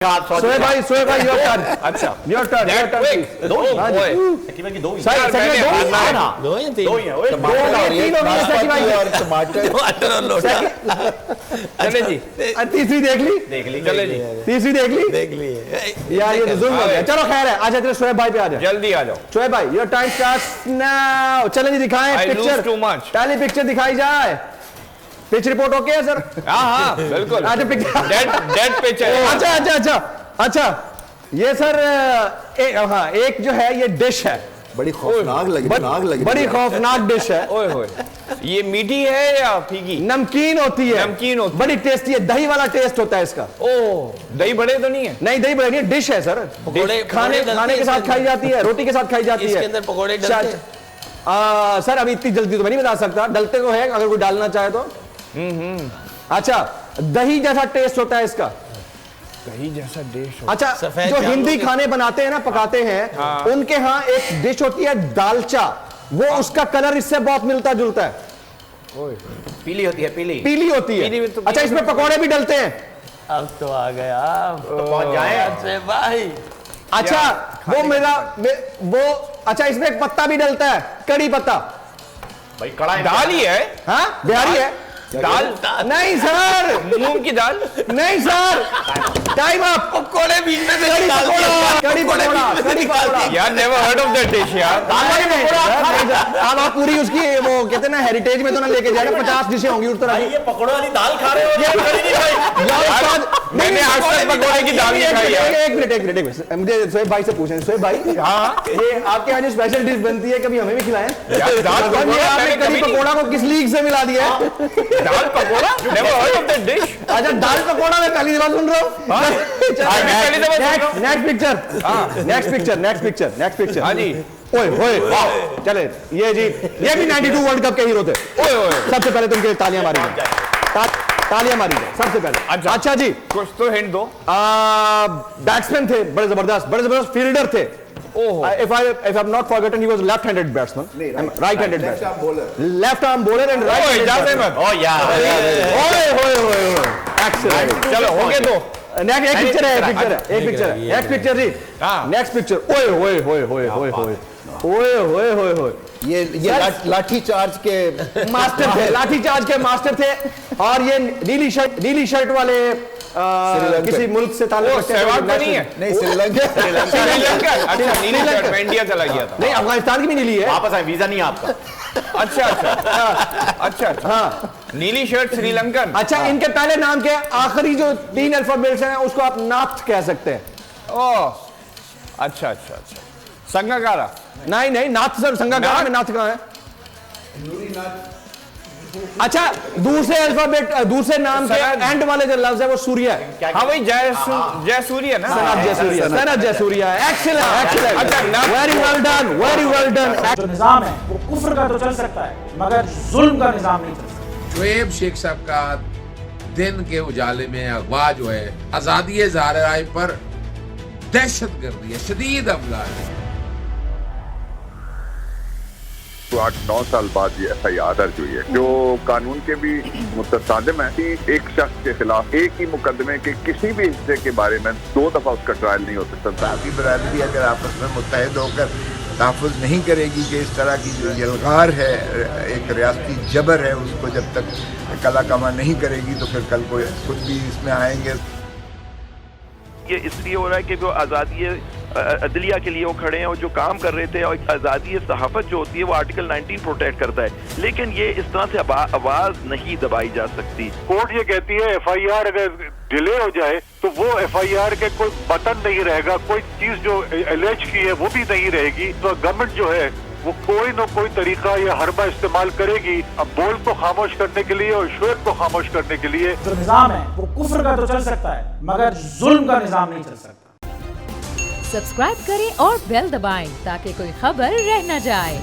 शोएब भाई your turn. अच्छा your turn दो ही चले जी तीसरी देख ली चले जी तीसरी देख ली यार ये तो जुल्म हो गया। चलो खैर है आ जाते शोएब भाई पे आ जाओ जल्दी आ जाओ शोएब भाई योर टाइम स्टार्ट्स नाउ। चलें जी दिखाएं पिक्चर टू मच पहली पिक्चर दिखाई जाए। पिच रिपोर्ट ओके है सर? हाँ बिल्कुल डेड पिच है। अच्छा ये सर हाँ एक जो है ये डिश है बड़ी खौफनाक लगी बड़ी खौफनाक डिश है। ओए होए ये मीठी है या फीकी? नमकीन होती है बड़ी टेस्टी है दही वाला टेस्ट होता है इसका। ओह दही बड़े तो नहीं है? नहीं दही बड़े नहीं डिश है सर। खाने के साथ खाई जाती है रोटी के साथ खाई जाती है। इसके अंदर पकौड़े डलते हैं? सर अभी इतनी जल्दी तो मैं नहीं बता सकता डलते तो है अगर कोई डालना चाहे तो। अच्छा दही जैसा टेस्ट होता है इसका। दही जैसा डिश अच्छा जो हिंदी खाने बनाते हैं ना पकाते हैं हाँ। उनके यहाँ एक डिश होती है दालचा वो हाँ। उसका कलर इससे बहुत मिलता जुलता है। पीली होती है पीली होती है तो अच्छा इसमें पकौड़े भी डलते हैं। अब तो आ गया तो पहुंच जाए भाई। अच्छा वो अच्छा इसमें एक पत्ता भी डलता है कड़ी पत्ता। भाई कड़ाई दाल ही है। हाँ बिहारी है दाल नहीं सर मूंग की दाल नहीं सर टाइम अप। पकोड़े बीच में कड़ी पकोड़ा यार never heard of that dish यार। आप पूरी उसकी वो कहते हैं ना हेरिटेज में तो ना लेके जाएगा 50 डिशें होंगी उस तरह की। ये पकोड़े वाली दाल खा रहे हो? मैंने आज तक पकोड़े की दाल नहीं खाई है। एक मिनट मुझे शोएब भाई से पूछें। शोएब भाई हाँ ये आपके यहाँ जो स्पेशल डिश बनती है कभी हमें भी खिलाएं। आपने कड़ी पकोड़ा को किस लीग से मिला दिया है? Dal pakora never heard of that dish. अच्छा दाल पकोड़ा मैं पहली दफा सुन रहा हूँ। नेक्स्ट पिक्चर हाँ जी। ओए चले ये जी ये भी 92 वर्ल्ड कप के हीरो थे। सबसे पहले तुमके तालियां मारी जाए सबसे पहले। अच्छा जी कुछ तो हिंट दो। बैट्समैन थे बड़े जबरदस्त फील्डर थे। If I'm not forgotten, he was left-handed batsman, right-handed batsman, left-arm bowler and right-handed. Oh yeah. Excellent. चलो हो गए दो। एक पिक्चर जी। नेक्स्ट पिक्चर ओए ये लाठी चार्ज के मास्टर थे और ये नीली शर्ट वाले किसी मुल्क से ताल्लुक नहीं है। नहीं श्रीलंका। अच्छा नीली शर्ट में इंडिया चला गया था। नहीं अफगानिस्तान की भी नीली है। वापस आए वीजा नहीं आपका। अच्छा हाँ नीली शर्ट श्रीलंकन। अच्छा इनके पहले नाम के आखिरी जो 3 अल्फाबेट्स हैं उसको आप नाथ कह सकते हैं। ओह अच्छा संगाकारा नहीं नाथ सर संगाकारा में नाथ कहाँ है? अच्छा दूसरे नाम के एंड वाले जो लफ्ज है वो सूर्य है। हाँ भाई जय सूर्य ना। सनत जय सूर्य। Excellent very well done. जो निजाम है वो कुफ्र का तो चल सकता है मगर जुल्म का निजाम नहीं चल सकता। शोएब शेख साहब का दिन के उजाले में अगवा जो है आजादी इज़हार राय पर दहशतगर्दी है शदीद हमला है। 8-9 साल बाद ये FIR दर्ज हुई है जो कानून के भी मुतसादिम है कि एक शख्स के खिलाफ एक ही मुकदमे के किसी भी हिस्से के बारे में 2 दफा उसका ट्रायल नहीं हो सकता। आपकी बरादरी अगर आपस में मुत्तहिद होकर तहफ़्फ़ुज़ नहीं करेगी कि इस तरह की जो यलगार है एक रियासती जबर है उसको जब तक कला कमा नहीं करेगी तो फिर कल को खुद भी इसमें आएंगे। ये इसलिए हो रहा है कि वो आज़ादी अदलिया के लिए वो खड़े हैं और जो काम कर रहे थे और आज़ादी सहाफ़त जो होती है वो आर्टिकल 19 प्रोटेक्ट करता है लेकिन ये इस तरह से आवाज़ नहीं दबाई जा सकती। कोर्ट ये कहती है FIR अगर डिले हो जाए तो वो FIR के कोई बटन नहीं रहेगा कोई चीज जो एलेज की है वो भी नहीं रहेगी तो गवर्नमेंट जो है वो कोई न कोई तरीका या हरबा इस्तेमाल करेगी अब बोल को खामोश करने के लिए और शोएब को खामोश करने के लिए। जो निजाम है वो कुफ्र का तो चल सकता है मगर जुल्म का निजाम नहीं चल सकता। सब्सक्राइब करें और बेल दबाएं ताकि कोई खबर रह न जाए।